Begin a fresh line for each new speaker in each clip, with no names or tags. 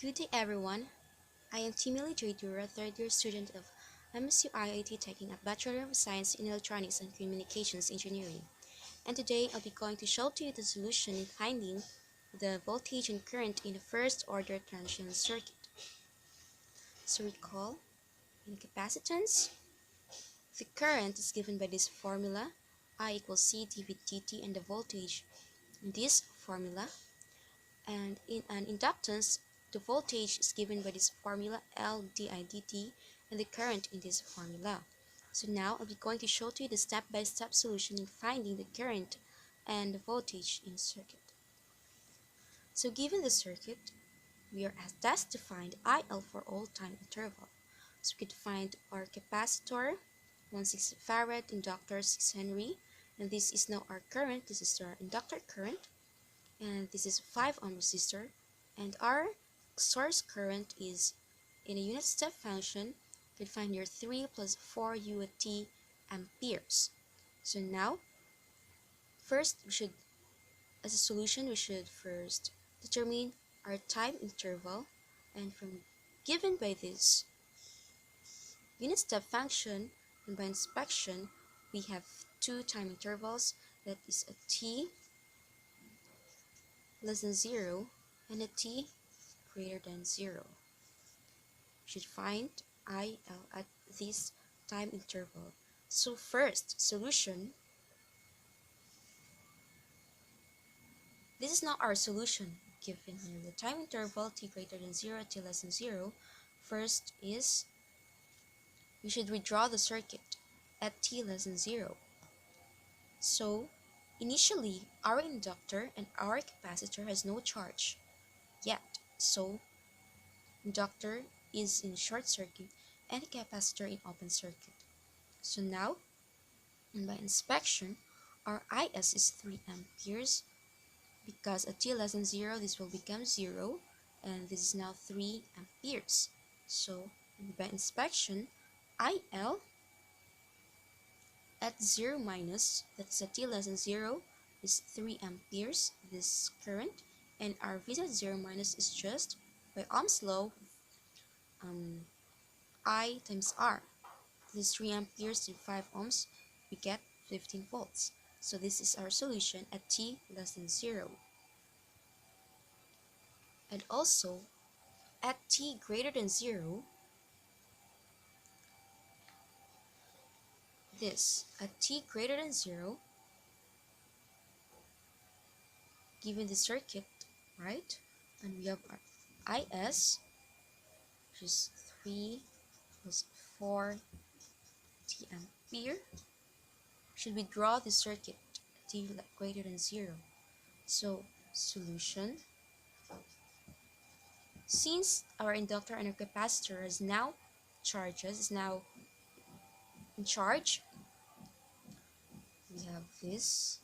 Good day everyone. I am Timili J. Dura, third year student of MSU IIT taking a Bachelor of Science in Electronics and Communications Engineering. And today I'll be going to show to you the solution in finding the voltage and current in the first order transient circuit. So recall, in capacitance, the current is given by this formula, I equals CT with dt, and the voltage in this formula. And in an inductance, the voltage is given by this formula L di dt and the current in this formula. So now I'll be going to show to you the step-by-step solution in finding the current and the voltage in circuit. So given the circuit, we are asked to find IL for all time interval. So we could find our capacitor, 160 farad, inductor 6 Henry, and this is now our current. This is our inductor current, and this is 5 ohm resistor, and our source current is in a unit step function. You can find your 3 plus 4 UT amperes. So now first as a solution, we should first determine our time interval, and from given by this unit step function and by inspection, we have two time intervals, that is a t less than 0 and a t greater than 0. We should find IL at this time interval. So first, solution. This is not our solution given here. The time interval t greater than 0, t less than 0. First is, we should redraw the circuit at t less than 0. So, initially, our inductor and our capacitor has no charge yet. So, inductor is in short circuit and capacitor in open circuit. So now, and by inspection, our IS is 3 amperes, because at t less than 0, this will become 0, and this is now 3 amperes. So by inspection, IL at 0 minus, that's at t less than 0, is 3 amperes, this current, and our V at 0 minus is just, by Ohm's law, I times R. This is 3 amperes to 5 ohms, we get 15 volts. So this is our solution at t less than 0. And also, at t greater than 0, at t greater than 0, given the circuit, right? And we have our IS, which is 3 plus 4 t ampere. Should we draw the circuit at t greater than 0? So, solution. Since our inductor and our capacitor is now in charge, we have this.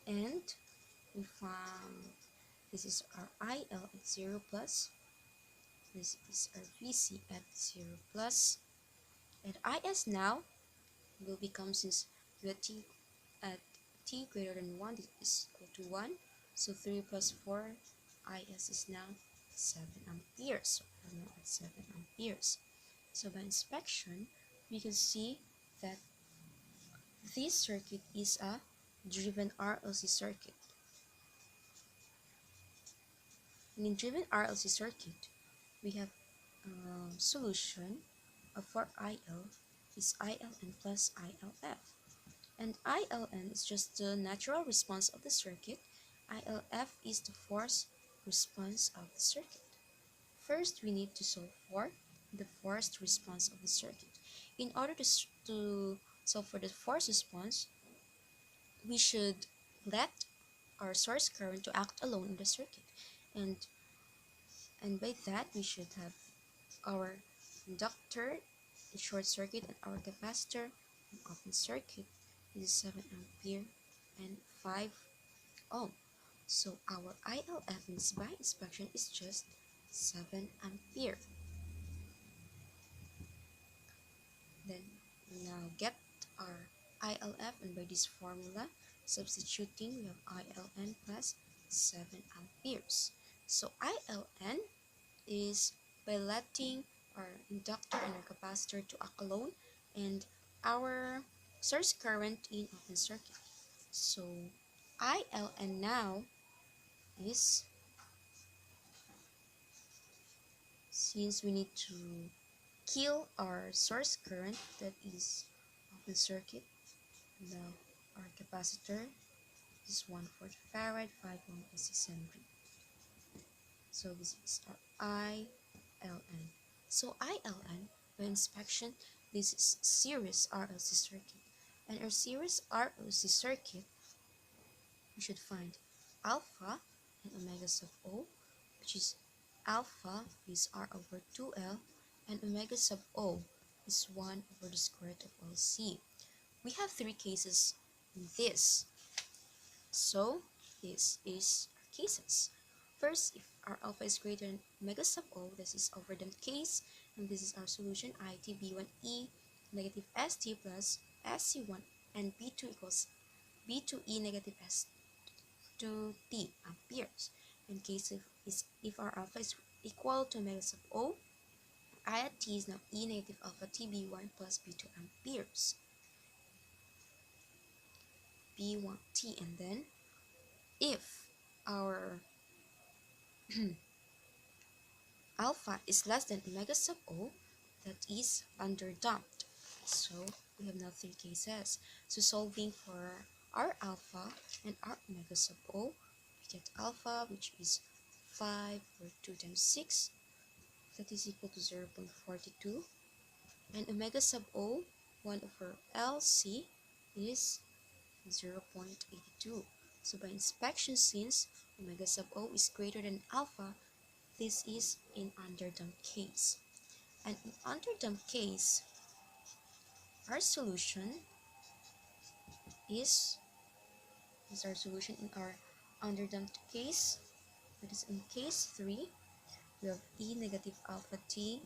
And we found this is our IL at 0 plus, this is our VC at 0 plus, and IS now will become, since we at t greater than 1, this is equal to 1, so 3 plus 4, IS is now 7 amperes. So we're now at 7 amperes. So by inspection, we can see that this circuit is a driven RLC circuit. And in driven RLC circuit, we have a solution for IL is ILN plus ILF. And ILN is just the natural response of the circuit. ILF is the force response of the circuit. First, we need to solve for the forced response of the circuit. In order to solve for the force response, we should let our source current to act alone in the circuit. And by that, we should have our inductor in short circuit and our capacitor in open circuit. This is 7 ampere and 5 ohm. So our ILF by inspection is just 7 ampere. this formula. Substituting, we have ILN plus 7 amperes. So ILN is by letting our inductor and our capacitor to act alone and our source current in open circuit. So ILN now is, since we need to kill our source current that is open circuit, now our capacitor is 1/4 farad, 5 ohm is 6 Henry. So this is our ILN. So ILN, by inspection, this is series RLC circuit. And our series RLC circuit, we should find alpha and omega sub O, which is alpha is R over 2L, and omega sub O is 1 over the square root of LC. We have three cases in this. So this is our cases. First, if our alpha is greater than omega sub O, this is overdamped case, and this is our solution ITB1E negative ST plus SC1, and B2 equals B2E negative S2T amperes. In case if our alpha is equal to omega sub O, I at T is now E negative alpha TB1 plus B2 amperes. B1T, and then if our alpha is less than omega sub O, that is underdamped. So we have now three cases. So solving for our alpha and our omega sub O, we get alpha, which is 5 over 2 times 6, that is equal to 0.42, and omega sub O, 1 over LC, is 0.82. So by inspection, since omega sub O is greater than alpha, this is an underdamped case. And in underdamped case, our solution is our solution in our underdamped case. That is in case 3, we have E negative alpha T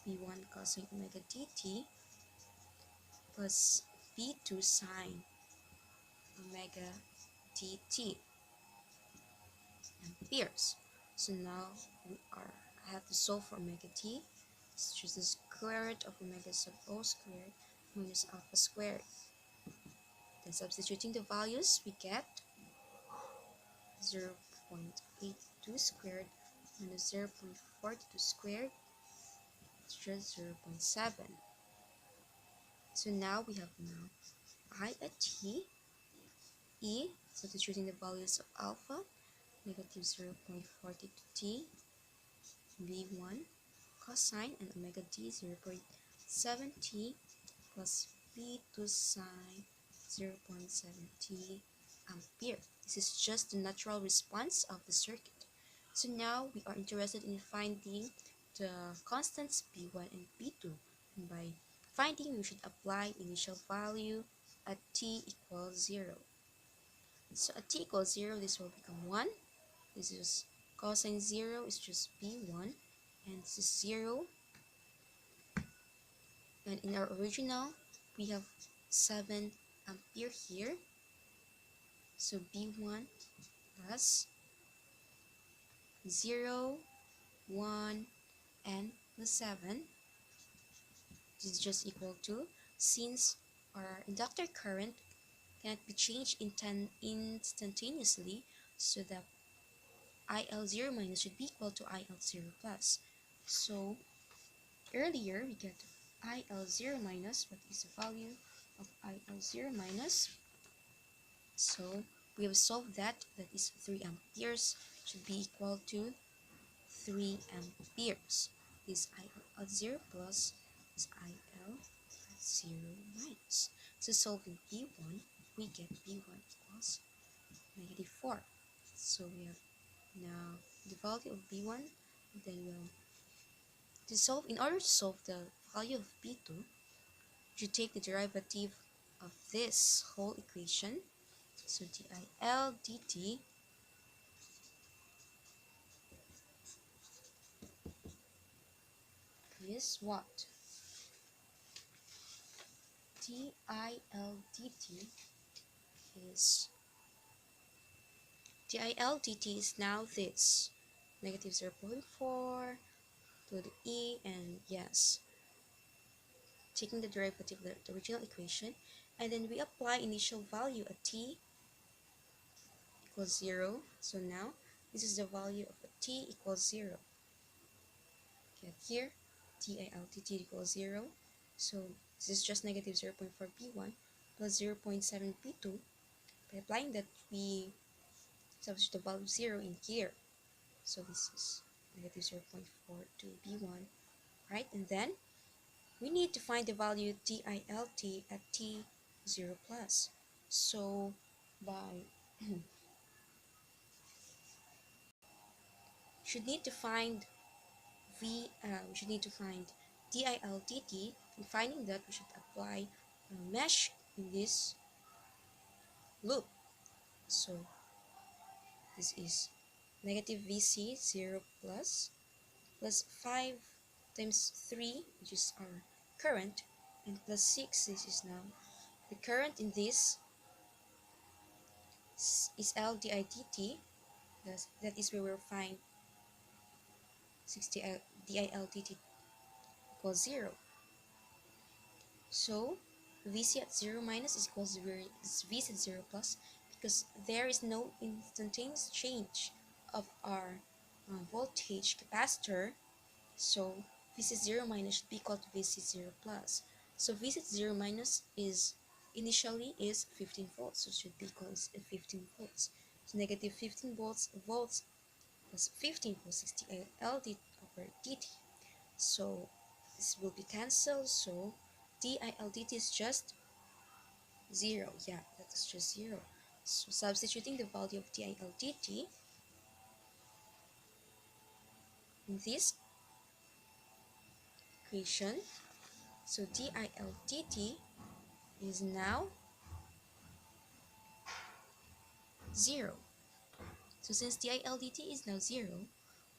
B1 cosine omega dt plus B2 sine omega dt amperes. So now I have to solve for omega t. It's just the square root of omega sub O squared minus alpha squared. Then substituting the values, we get 0.82 squared minus 0.42 squared, it's just 0.7. So now we have I at T, E, substituting the values of alpha, negative 0.42 T, B1 cosine, and omega d 0.7 T plus B2 sine 0.7 T ampere. This is just the natural response of the circuit. So now we are interested in finding the constants B1 and B2. And by finding, we should apply initial value at T equals 0. So at T equals 0, this will become 1. This is cosine 0 is just B1, and this is 0. And in our original, we have 7 ampere here. So B1 plus 0, 1, and the 7 is just equal to, since our inductor current cannot be changed instantaneously, so that IL0 minus should be equal to IL0 plus. So earlier we get IL0 minus. What is the value of IL0 minus? So we have solved that. That is 3 amperes should be equal to 3 amperes. This IL0 plus is IL0 minus. So solving B1, we get B1 equals negative 4. So we have now the value of B1. Then we'll in order to solve the value of B2, you take the derivative of this whole equation. So dIL dt is what? dIL dt is DIL dt is now this, negative 0.4 to the e, and yes, taking the derivative of the original equation, and then we apply initial value at t equals 0. So now this is the value of t equals 0. Get here, DIL dt equals 0. So this is just negative 0.4 b1 plus 0.7 b2. By applying that, we substitute the value 0 in here. So this is negative 0.42 b1, right? And then we need to find the value DILT at t 0 plus. So by should need to find we should need to find DIL dt. In finding that, we should apply a mesh in this loop. So this is negative VC 0 plus 5 times 3, which is our current, and plus 6, this is now the current in this is LDIDT. That is where we'll find 60 DILDT equals 0. So VC at 0 minus is equals to VC at 0 plus, because there is no instantaneous change of our voltage capacitor. So VC 0 minus should be equal to VC 0 plus. So VC 0 minus is initially is 15 volts, so it should be equal to 15 volts. So negative 15 volts plus 15 plus 60 LD over dt. So this will be cancelled. So DIL dt is just 0. Yeah, that's just 0. So substituting the value of DIL dt in this equation, so DIL dt is now 0. So since DIL dt is now 0,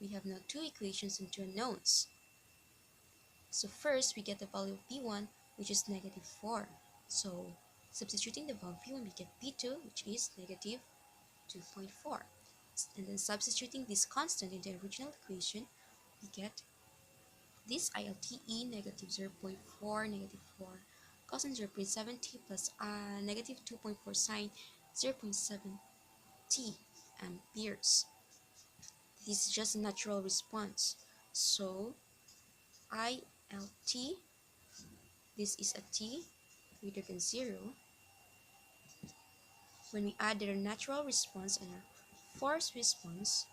we have now two equations and two unknowns. So first, we get the value of b1, which is negative 4. So substituting the value of b1, we get b2, which is negative 2.4. And then substituting this constant in the original equation, we get this ILTE negative 0.4, negative 4 cosine 0.7t plus negative 2.4 sine 0.7t amperes. This is just a natural response. So ILT, this is a t greater than 0. When we add the natural response and a forced response,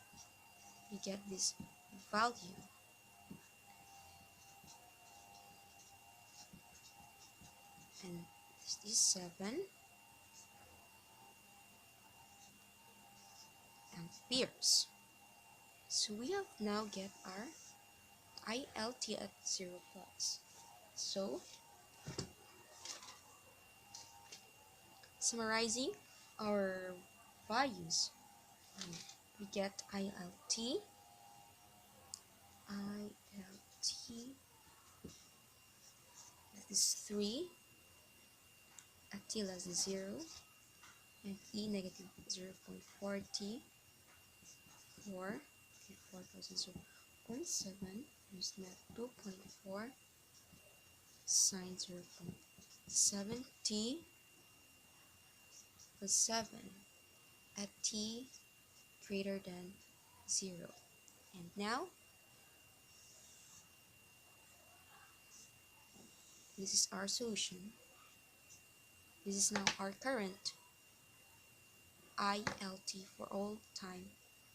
we get this value. And this is 7 amperes. So we have now get our ILT at 0 plus. So summarizing our values, we get ILT that is 3 at t less than 0, and E negative 0.4t 4 0.7 times net 2.4 sine 0.7t plus 7 at t greater than 0. And now this is our solution. This is now our current ILT for all time